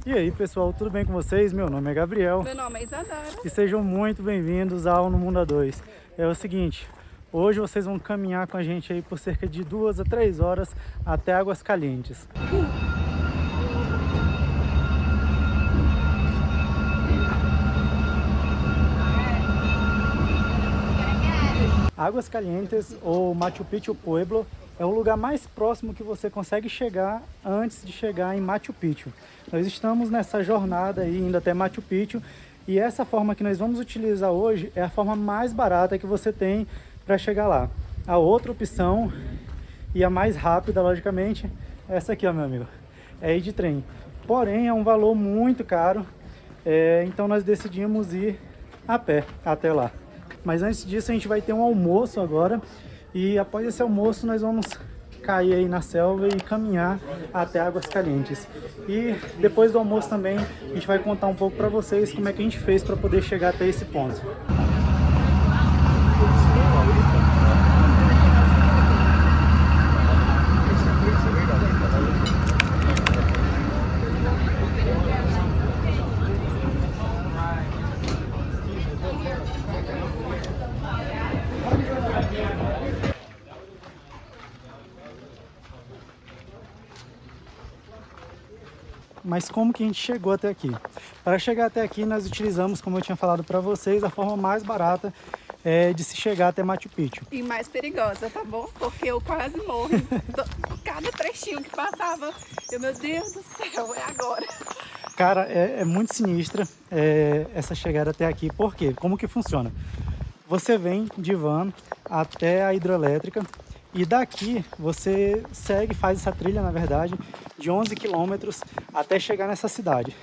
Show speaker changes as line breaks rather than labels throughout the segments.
E aí pessoal, tudo bem com vocês? Meu nome é Gabriel.
Meu nome é Isadora.
E sejam muito bem-vindos ao No Mundo A2. É o seguinte, hoje vocês vão caminhar com a gente aí por cerca de 2 a 3 horas até Águas Calientes. Águas Calientes ou Machu Picchu Pueblo é o lugar mais próximo que você consegue chegar antes de chegar em Machu Picchu. Nós estamos nessa jornada aí indo até Machu Picchu e essa forma que nós vamos utilizar hoje é a forma mais barata que você tem para chegar lá. A outra opção e a mais rápida, logicamente, é essa aqui, ó, meu amigo, é ir de trem. Porém, é um valor muito caro, então nós decidimos ir a pé até lá. Mas antes disso a gente vai ter um almoço agora e após esse almoço nós vamos cair aí na selva e caminhar até Águas Calientes. E depois do almoço também a gente vai contar um pouco para vocês como é que a gente fez para poder chegar até esse ponto. Mas como que a gente chegou até aqui? Para chegar até aqui nós utilizamos, como eu tinha falado para vocês, a forma mais barata de se chegar até Machu Picchu.
E mais perigosa, tá bom? Porque eu quase morro. Cada trechinho que passava, meu Deus do céu, é agora.
Cara, é muito sinistra essa chegada até aqui. Por quê? Como que funciona? Você vem de van até a hidrelétrica e daqui você segue, faz essa trilha, na verdade, de 11 quilômetros até chegar nessa cidade.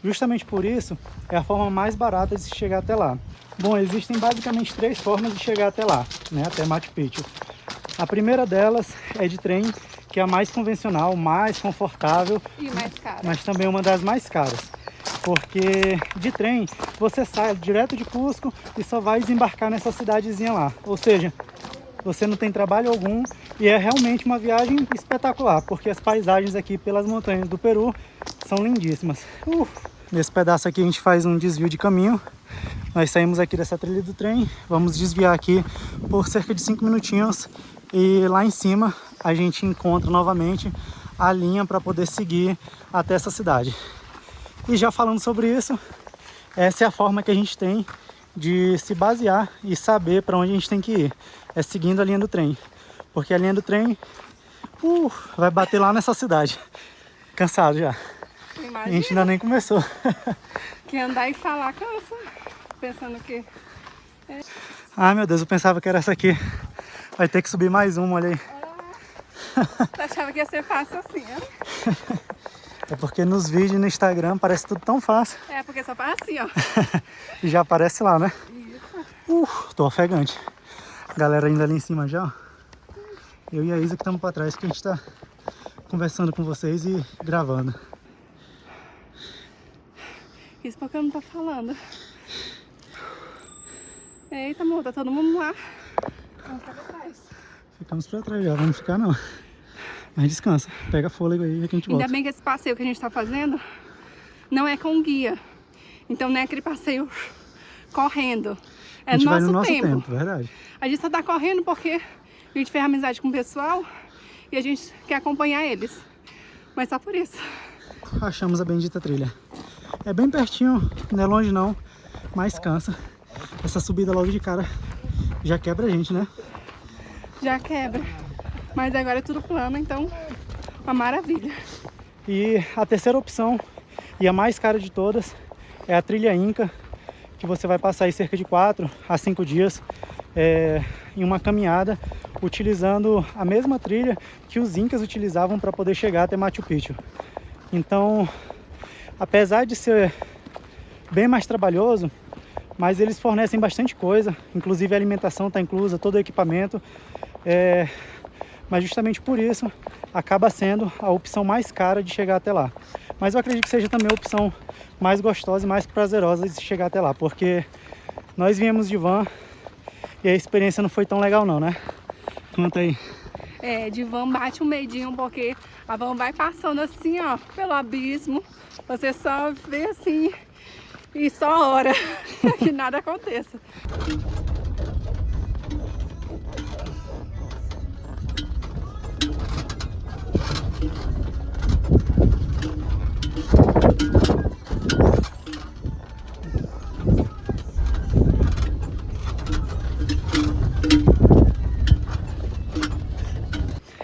Justamente por isso, é a forma mais barata de se chegar até lá. Bom, existem basicamente 3 formas de chegar até lá, né, até Machu Picchu. A primeira delas é de trem, que é a mais convencional, mais confortável.
E mais cara.
Mas também uma das mais caras. Porque de trem, você sai direto de Cusco e só vai desembarcar nessa cidadezinha lá. Ou seja, você não tem trabalho algum e é realmente uma viagem espetacular, porque as paisagens aqui pelas montanhas do Peru são lindíssimas. Nesse pedaço aqui a gente faz um desvio de caminho. Nós saímos aqui dessa trilha do trem, vamos desviar aqui por cerca de 5 minutinhos e lá em cima a gente encontra novamente a linha para poder seguir até essa cidade. E já falando sobre isso, essa é a forma que a gente tem de se basear e saber para onde a gente tem que ir. É seguindo a linha do trem. Porque a linha do trem vai bater lá nessa cidade. Cansado já.
Imagina.
A gente ainda nem começou.
Que andar e falar cansa. Pensando que...
Ai meu Deus, eu pensava que era essa aqui. Vai ter que subir mais uma, olha aí.
Eu achava que ia ser fácil assim, né?
É porque nos vídeos e no Instagram parece tudo tão fácil.
É, porque só faz assim, ó.
E já aparece lá, né?
Isso.
Tô ofegante. Galera ainda ali em cima já, ó. Eu e a Isa que estamos para trás, que a gente tá conversando com vocês e gravando.
Isso porque eu não tô falando. Eita, amor, tá todo mundo lá. Vamos ficar pra trás.
Ficamos para trás já, vamos ficar não. Mas descansa, pega fôlego aí que a gente volta.
Ainda bem que esse passeio que a gente tá fazendo não é com guia. Então não é aquele passeio correndo. É
a gente vai
nosso
no nosso
tempo.
verdade.
A gente só tá correndo porque a gente fez amizade com o pessoal e a gente quer acompanhar eles. Mas só por isso.
Achamos a bendita trilha. É bem pertinho, não é longe não, mas cansa. Essa subida logo de cara já quebra a gente, né?
Já quebra. Mas agora é tudo plano, então uma maravilha.
E a terceira opção, e a mais cara de todas, é a trilha Inca, que você vai passar aí cerca de 4 a 5 dias em uma caminhada, utilizando a mesma trilha que os Incas utilizavam para poder chegar até Machu Picchu. Então, apesar de ser bem mais trabalhoso, mas eles fornecem bastante coisa, inclusive a alimentação está inclusa, todo o equipamento, mas justamente por isso acaba sendo a opção mais cara de chegar até lá. Mas eu acredito que seja também a opção mais gostosa e mais prazerosa de chegar até lá, porque nós viemos de van e a experiência não foi tão legal não, né? Conta aí.
de van bate um medinho, porque a van vai passando assim, ó, pelo abismo. Você só vê assim e só ora que nada aconteça.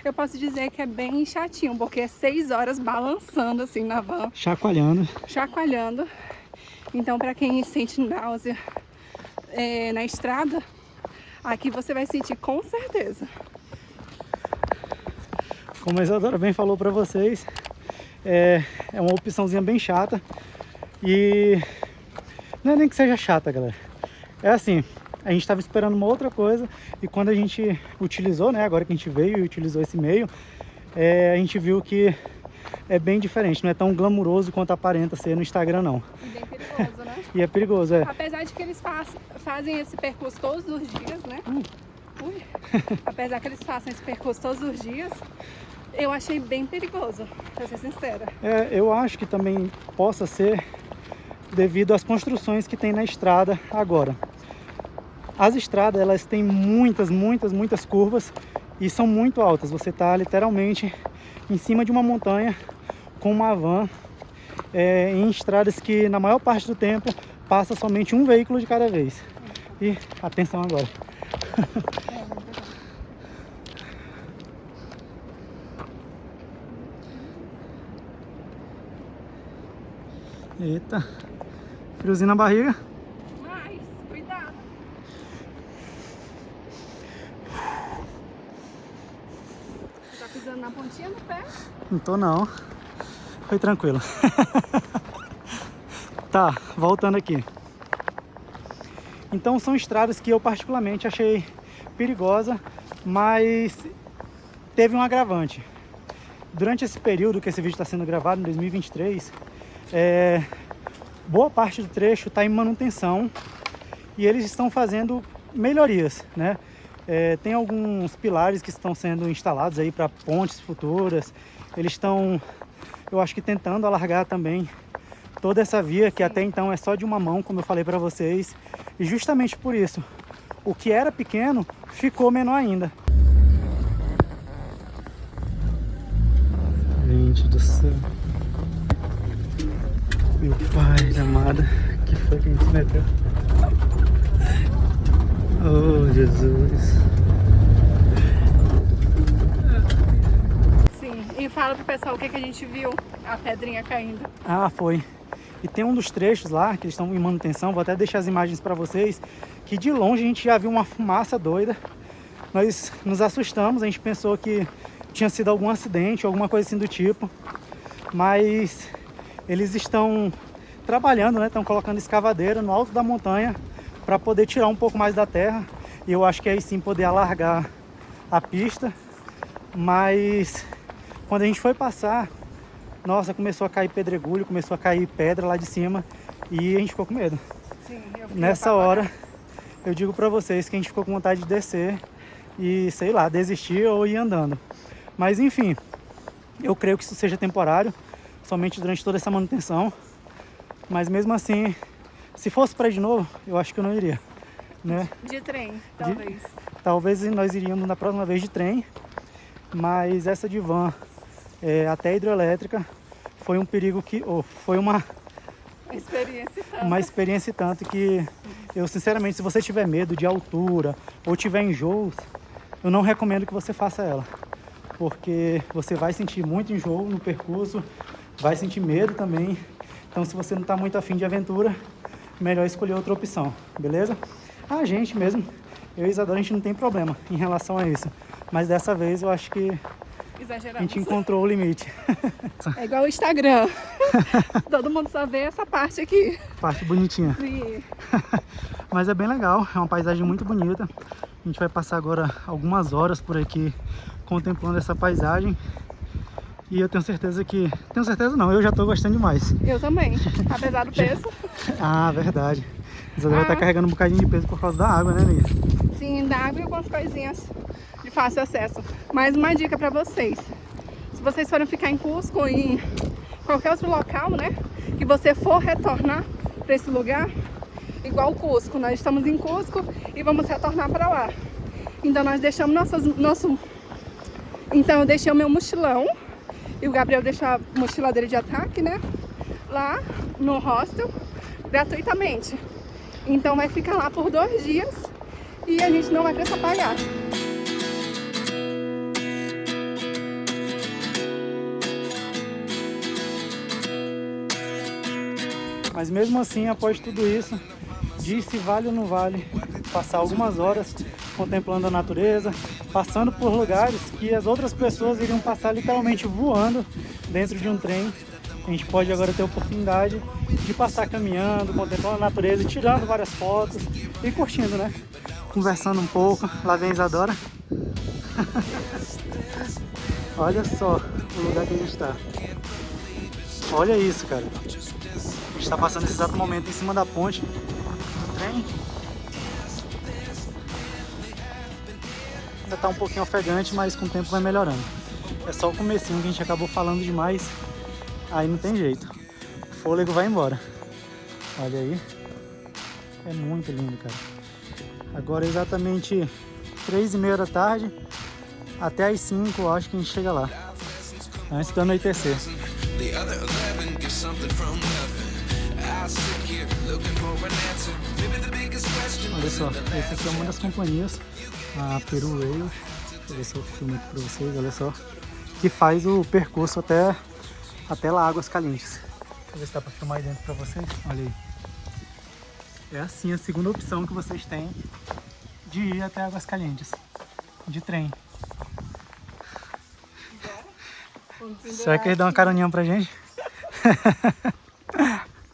Eu posso dizer que é bem chatinho, porque é 6 horas balançando assim na van,
Chacoalhando.
chacoalhando. Então, para quem sente náusea na estrada, aqui você vai sentir com certeza.
Como a Isadora bem falou pra vocês, é uma opçãozinha bem chata. E não é nem que seja chata, galera. É assim, a gente estava esperando uma outra coisa e quando a gente utilizou, né, agora que a gente veio e utilizou esse meio, a gente viu que é bem diferente, não é tão glamuroso quanto aparenta ser no Instagram, não.
E bem perigoso, né?
E é perigoso, é.
Apesar de que eles fazem esse percurso todos os dias, né? Ui. Apesar que eles façam esse percurso todos os dias, eu achei bem perigoso, pra ser sincera.
Eu acho que também possa ser devido às construções que tem na estrada agora. As estradas, elas têm muitas curvas e são muito altas. Você está literalmente em cima de uma montanha com uma van em estradas que na maior parte do tempo passa somente um veículo de cada vez. E atenção agora. Eita, friozinho na barriga.
Mas, cuidado. Você tá pisando na pontinha do pé?
Não tô não. Foi tranquilo. Tá, voltando aqui. Então são estradas que eu particularmente achei perigosa, mas teve um agravante. Durante esse período que esse vídeo está sendo gravado, em 2023, boa parte do trecho está em manutenção e eles estão fazendo melhorias, né? Tem alguns pilares que estão sendo instalados aí para pontes futuras. Eles estão, eu acho que tentando alargar também toda essa via que até então é só de uma mão, como eu falei para vocês. E justamente por isso, o que era pequeno ficou menor ainda. Gente do céu. Meu pai amado, que foi que a gente se meteu? Oh, Jesus.
Sim, e fala pro pessoal o que a gente viu, a pedrinha caindo.
Ah, foi. E tem um dos trechos lá, que eles estão em manutenção, vou até deixar as imagens para vocês, que de longe a gente já viu uma fumaça doida. Nós nos assustamos, a gente pensou que tinha sido algum acidente, alguma coisa assim do tipo. Mas eles estão trabalhando, né? Estão colocando escavadeira no alto da montanha para poder tirar um pouco mais da terra. E eu acho que aí sim poder alargar a pista. Mas quando a gente foi passar, nossa, começou a cair pedregulho, começou a cair pedra lá de cima e a gente ficou com medo.
Sim, eu fiquei
Nessa
apavorada.
hora, eu digo pra vocês que a gente ficou com vontade de descer e, sei lá, desistir ou ir andando. Mas enfim, eu creio que isso seja temporário, somente durante toda essa manutenção. Mas mesmo assim, se fosse pra ir de novo, eu acho que eu não iria, né?
De trem, talvez.
Talvez nós iríamos na próxima vez de trem, mas essa de van até hidroelétrica foi um perigo que, foi uma experiência e tanto que eu sinceramente, se você tiver medo de altura ou tiver enjoos, eu não recomendo que você faça ela, porque você vai sentir muito enjoo no percurso, vai sentir medo também. Então se você não está muito afim de aventura, melhor escolher outra opção, beleza? A gente mesmo, eu e Isadora, a gente não tem problema em relação a isso, mas dessa vez eu acho que a gente encontrou o limite.
É igual o Instagram. Todo mundo só vê essa parte aqui.
Parte bonitinha.
Sim.
Mas é bem legal, é uma paisagem muito bonita. A gente vai passar agora algumas horas por aqui contemplando essa paisagem. E eu tenho certeza que... Tenho certeza não, eu já tô gostando demais.
Eu também, apesar do peso.
Ah, verdade. A Isadora tá carregando um bocadinho de peso por causa da água, né, amiga?
Sim, da água e algumas coisinhas de de fácil acesso. Mais uma dica para vocês. Se vocês forem ficar em Cusco ou em qualquer outro local, né, que você for retornar para esse lugar, igual Cusco, nós estamos em Cusco e vamos retornar para lá. Então nós deixamos Então eu deixei o meu mochilão e o Gabriel deixou a mochila dele de ataque, né, lá no hostel, gratuitamente. Então vai ficar lá por 2 dias e a gente não vai precisar pagar.
Mas mesmo assim, após tudo isso, disse vale ou não vale passar algumas horas contemplando a natureza, passando por lugares que as outras pessoas iriam passar literalmente voando dentro de um trem. A gente pode agora ter a oportunidade de passar caminhando, contemplando a natureza, tirando várias fotos e curtindo, né? Conversando um pouco. Lá vem a Isadora. Olha só o lugar que a gente está. Olha isso, cara. A gente está passando nesse exato momento em cima da ponte do trem. Ainda está um pouquinho ofegante, mas com o tempo vai melhorando. É só o comecinho que a gente acabou falando demais. Aí não tem jeito. O fôlego vai embora. Olha aí. É muito lindo, cara. Agora é exatamente 3h30 da tarde. Até às 5 eu acho que a gente chega lá. Antes do anoitecer. Olha só, essa aqui é uma das companhias, a Peru Rail. Vou ver se eu filmo aqui pra vocês, olha só. Que faz o percurso até lá Águas Calientes. Deixa eu ver se dá pra filmar aí dentro pra vocês. Olha aí. É assim a segunda opção que vocês têm de ir até Águas Calientes. De trem. Será que eles dão uma caroninha pra gente?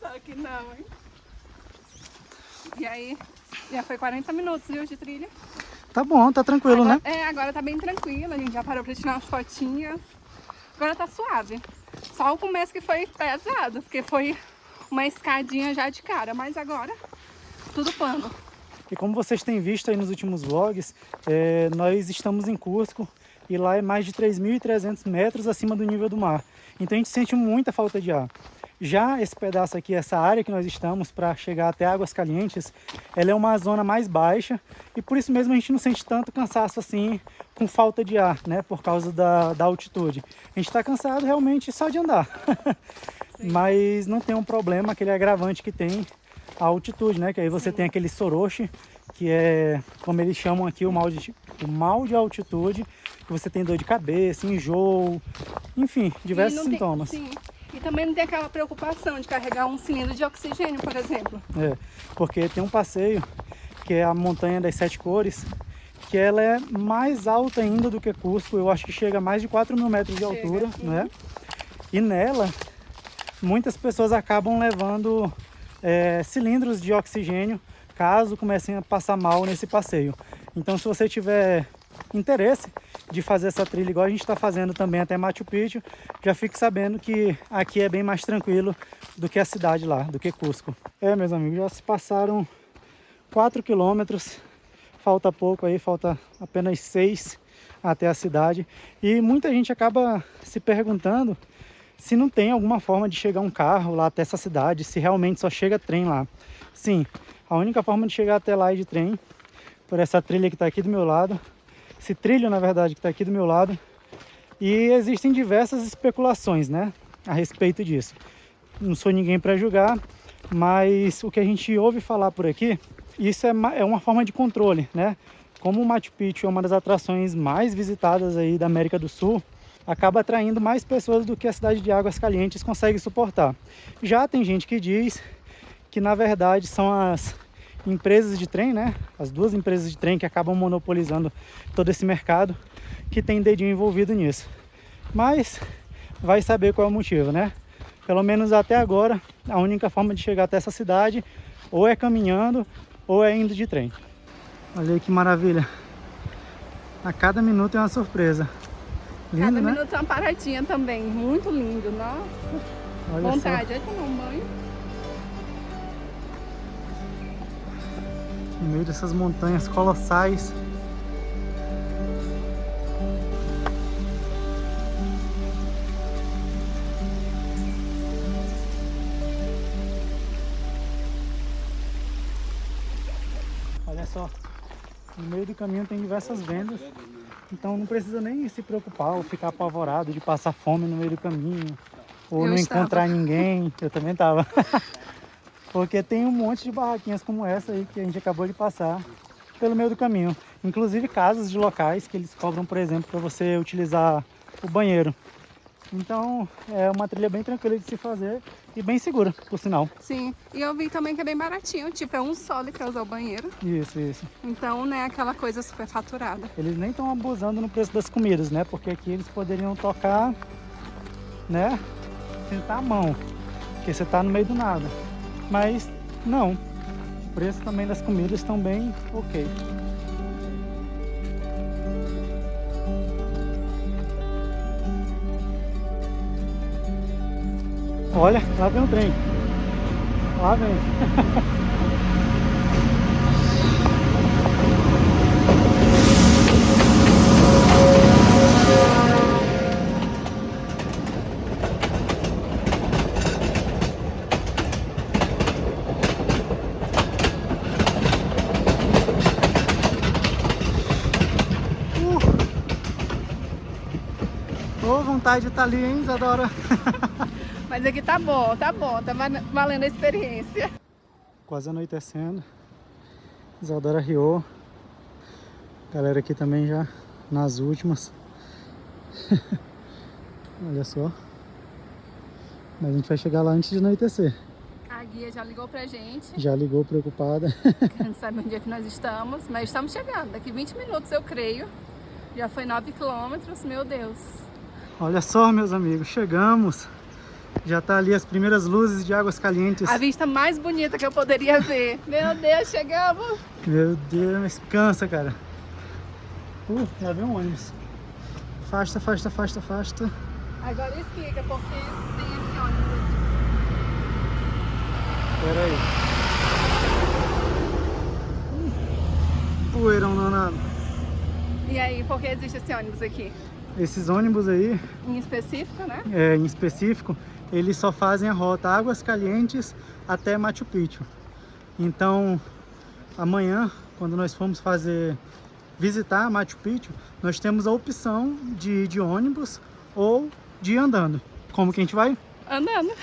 Só que não, hein? E aí, já foi 40 minutos, viu, de trilha.
Tá bom, tá tranquilo,
agora,
né?
Agora tá bem tranquilo, a gente já parou pra tirar umas fotinhas. Agora tá suave. Só o começo que foi pesado, porque foi uma escadinha já de cara, mas agora tudo plano.
E como vocês têm visto aí nos últimos vlogs, nós estamos em Cusco e lá é mais de 3.300 metros acima do nível do mar. Então a gente sente muita falta de ar. Já esse pedaço aqui, essa área que nós estamos para chegar até Águas Calientes, ela é uma zona mais baixa e por isso mesmo a gente não sente tanto cansaço assim com falta de ar, né? Por causa da altitude. A gente está cansado realmente só de andar, mas não tem um problema, aquele agravante que tem a altitude, né? Que aí você tem aquele soroche, que é, como eles chamam aqui, o mal de altitude, que você tem dor de cabeça, enjoo, enfim, diversos sintomas.
Sim. E também não tem aquela preocupação de carregar um cilindro de oxigênio, por exemplo.
Porque tem um passeio, que é a Montanha das 7 Cores, que ela é mais alta ainda do que Cusco, eu acho que chega a mais de 4.000 metros de altura, né? E nela, muitas pessoas acabam levando cilindros de oxigênio, caso comecem a passar mal nesse passeio. Então, se você tiver interesse de fazer essa trilha igual a gente está fazendo também até Machu Picchu, já fique sabendo que aqui é bem mais tranquilo do que a cidade lá, do que Cusco. Meus amigos, já se passaram 4 quilômetros, falta pouco aí, falta apenas 6 até a cidade. E muita gente acaba se perguntando se não tem alguma forma de chegar um carro lá até essa cidade, se realmente só chega trem lá. Sim, a única forma de chegar até lá é de trem, por essa trilha que está aqui do meu lado. Esse trilho, na verdade, que está aqui do meu lado. E existem diversas especulações, né, a respeito disso. Não sou ninguém para julgar, mas o que a gente ouve falar por aqui, isso é uma forma de controle, né? Como o Machu Picchu é uma das atrações mais visitadas aí da América do Sul, acaba atraindo mais pessoas do que a cidade de Águas Calientes consegue suportar. Já tem gente que diz que, na verdade, são as empresas de trem, né? As 2 empresas de trem que acabam monopolizando todo esse mercado, que tem dedinho envolvido nisso. Mas vai saber qual é o motivo, né? Pelo menos até agora, a única forma de chegar até essa cidade ou é caminhando ou é indo de trem. Olha aí que maravilha. A cada minuto é uma surpresa. Lindo,
cada
né?
minuto é uma paradinha também. Muito lindo, nossa.
Olha
vontade
só.
de tomar um banho.
No meio dessas montanhas colossais. Olha só, no meio do caminho tem diversas vendas, então não precisa nem se preocupar ou ficar apavorado de passar fome no meio do caminho, ou
Eu
não
estava.
encontrar ninguém. Eu também tava. Porque tem um monte de barraquinhas como essa aí que a gente acabou de passar pelo meio do caminho. Inclusive casas de locais que eles cobram, por exemplo, para você utilizar o banheiro. Então é uma trilha bem tranquila de se fazer e bem segura, por sinal.
Sim, e eu vi também que é bem baratinho, tipo, é $1 pra usar o banheiro.
Isso.
Então não é aquela coisa super faturada.
Eles nem estão abusando no preço das comidas, né? Porque aqui eles poderiam tocar, né? Sentar a mão, porque você tá no meio do nada. Mas não, o preço também das comidas estão bem ok. Olha, lá vem o trem. Lá vem. Ô, vontade de estar ali, hein, Isadora?
Mas aqui tá bom, tá valendo a experiência.
Quase anoitecendo. Isadora riou. Galera aqui também já nas últimas. Olha só. Mas a gente vai chegar lá antes de anoitecer.
A guia já ligou pra gente,
Já ligou preocupada.
a gente sabe onde é que nós estamos, mas estamos chegando. Daqui 20 minutos, eu creio. Já foi 9 quilômetros, meu Deus.
Olha só, meus amigos, chegamos. Já tá ali as primeiras luzes de Águas Calientes.
A vista mais bonita que eu poderia ver. Meu Deus, chegamos!
Meu Deus, mas cansa, cara. Já veio um ônibus. Afasta.
Agora explica porque tem esse ônibus aqui.
Pera aí. Poeirão danado.
E aí, por que existe esse ônibus aqui?
Esses ônibus aí,
Em específico, né?
em específico, eles só fazem a rota Águas Calientes até Machu Picchu. Então, amanhã, quando nós formos visitar Machu Picchu, nós temos a opção de ir de ônibus ou de ir andando. Como que a gente vai?
Andando,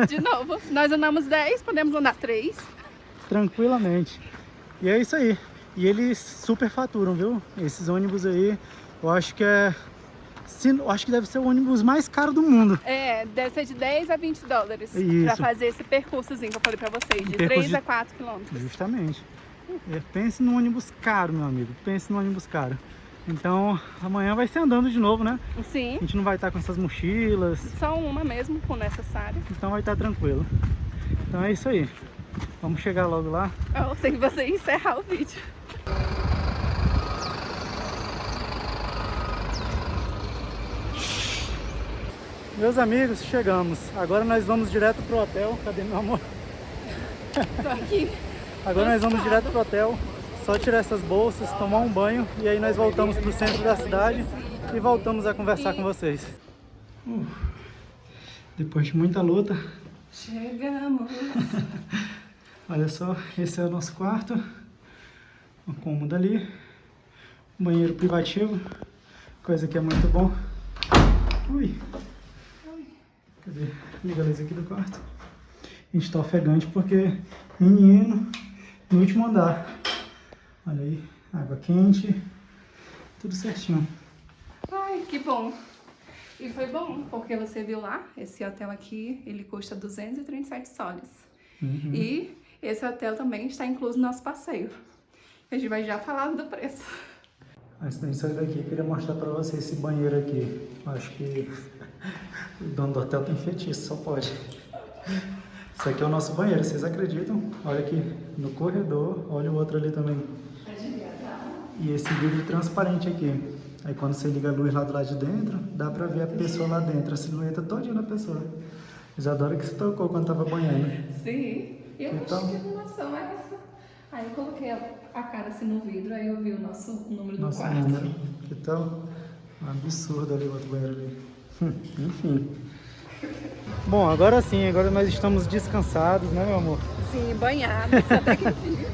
de novo. Se nós andamos 10, podemos andar 3.
Tranquilamente. E é isso aí. E eles super faturam, viu? Esses ônibus aí, eu acho que deve ser o ônibus mais caro do mundo.
É, deve ser de 10 a $20
Isso.
pra fazer esse percursozinho que eu falei pra vocês, de
Percurso
3
de-
a 4 quilômetros.
Justamente. Pense num ônibus caro, meu amigo. Pense num ônibus caro. Então, amanhã vai ser andando de novo, né?
Sim,
A gente não vai estar com essas mochilas,
só uma mesmo, com necessário.
então vai estar tranquilo. Então é isso aí. Vamos chegar logo lá.
Eu sei que você ia encerrar o vídeo.
Meus amigos, chegamos. Agora nós vamos direto pro hotel. Cadê meu amor?
Tô aqui.
Agora nós vamos direto pro hotel. Só tirar essas bolsas, tomar um banho e aí nós voltamos pro centro da cidade e voltamos a conversar com vocês. Depois de muita luta,
Chegamos.
olha só, esse é o nosso quarto. Uma cômoda ali. Um banheiro privativo. Coisa que é muito bom. Ui. Cadê? Liga a luz aqui do quarto. A gente tá ofegante porque menino no último andar. Olha aí, água quente. Tudo certinho.
Ai, que bom. E foi bom, porque você viu lá, esse hotel aqui, ele custa 237 soles.
Uhum.
E esse hotel também está incluso no nosso passeio. A gente vai já falar do preço.
Antes de sair daqui, eu queria mostrar pra vocês esse banheiro aqui. Eu acho que o dono do hotel tem fetiche, só pode. Isso aqui é o nosso banheiro, vocês acreditam? Olha aqui no corredor, olha o outro ali também. E esse vidro transparente aqui. Aí quando você liga a luz lá do lado de dentro, dá pra ver a pessoa lá dentro, a silhueta todinha da pessoa. Isadora que se tocou quando tava banhando.
Sim. E eu
Então-
achei que iluminação é essa. Aí eu coloquei a cara assim no vidro, aí eu vi o nosso número do
Nosso
quarto.
número. Então, um absurdo ali o outro banheiro ali. Enfim. Bom, agora sim, agora nós estamos descansados, né, meu amor?
Sim, banhado, até que enfim.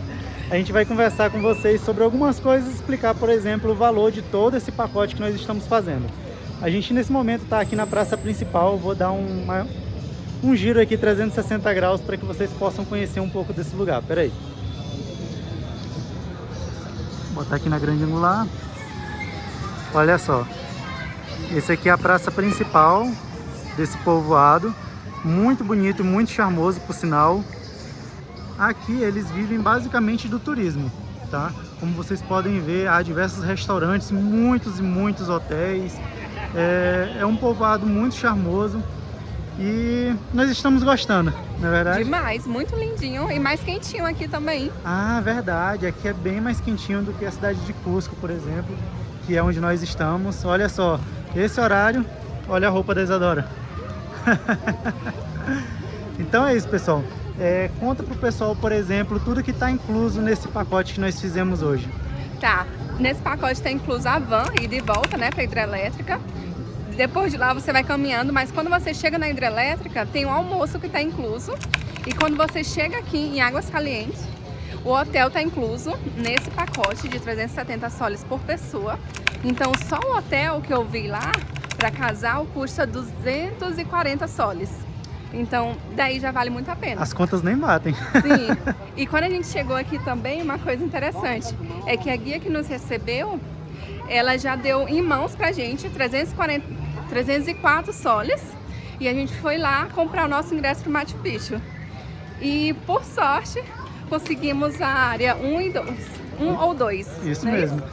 a gente vai conversar com vocês sobre algumas coisas, explicar, por exemplo, o valor de todo esse pacote que nós estamos fazendo. A gente nesse momento está aqui na praça principal, vou dar um giro aqui 360 graus para que vocês possam conhecer um pouco desse lugar. Pera aí. Vou botar aqui na grande angular. Olha só. Esse aqui é a praça principal desse povoado. Muito bonito, muito charmoso, por sinal. Aqui eles vivem basicamente do turismo, tá? Como vocês podem ver, há diversos restaurantes, muitos e muitos hotéis. É um povoado muito charmoso e nós estamos gostando, não é verdade?
Demais, muito lindinho e mais quentinho aqui também.
Ah, verdade. Aqui é bem mais quentinho do que a cidade de Cusco, por exemplo, que é onde nós estamos. Olha só, esse horário, olha a roupa da Isadora. Então é isso, pessoal. Conta pro pessoal, por exemplo, tudo que está incluso nesse pacote que nós fizemos hoje.
Tá, nesse pacote está incluso a van, ida e volta, né, para hidrelétrica. Depois de lá você vai caminhando, mas quando você chega na hidrelétrica, tem um almoço que está incluso. E quando você chega aqui em Águas Calientes, o hotel está incluso nesse pacote de 370 soles por pessoa. Então só o hotel que eu vi lá, para casal, custa 240 soles. Então, daí já vale muito a pena.
As contas nem batem.
Sim. E quando a gente chegou aqui também, uma coisa interessante é que a guia que nos recebeu, ela já deu em mãos pra gente 304 soles. E a gente foi lá comprar o nosso ingresso pro Machu Picchu. E, por sorte, conseguimos a área 1 e 2. 1 ou 2.
Isso
né?
mesmo.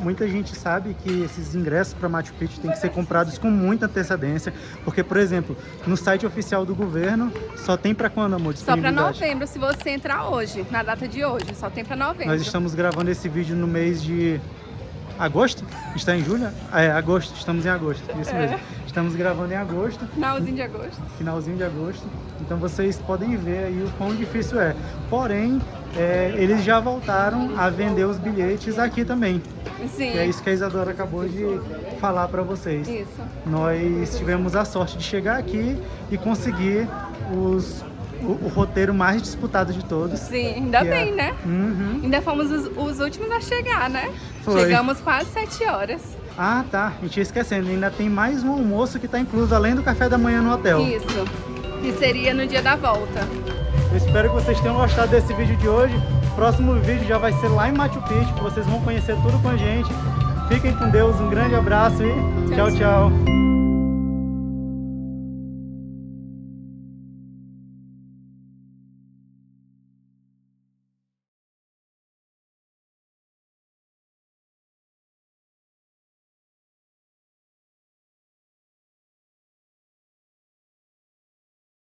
Muita gente sabe que esses ingressos para Machu Picchu têm que ser comprados com muita antecedência, porque, por exemplo, no site oficial do governo só tem para quando, amor?
Só para novembro, se você entrar hoje, na data de hoje, só tem para novembro.
Nós estamos gravando esse vídeo no mês de agosto? Está em julho? Agosto, estamos em agosto, isso mesmo. Estamos gravando em agosto.
Finalzinho de agosto.
Finalzinho de agosto. Então vocês podem ver aí o quão difícil é. Porém, eles já voltaram a vender os bilhetes aqui também.
Sim.
E é isso que a Isadora acabou de falar para vocês.
Isso.
Nós tivemos a sorte de chegar aqui e conseguir o roteiro mais disputado de todos.
Sim, ainda bem, né?
Uhum.
Ainda fomos os últimos a chegar, né?
Foi.
Chegamos quase 7 horas.
Ah, tá. A gente ia esquecendo. Ainda tem mais um almoço que está incluso, além do café da manhã no hotel.
Isso. Que seria no dia da volta.
Eu espero que vocês tenham gostado desse vídeo de hoje. O próximo vídeo já vai ser lá em Machu Picchu. Vocês vão conhecer tudo com a gente. Fiquem com Deus. Um grande abraço e tchau, tchau.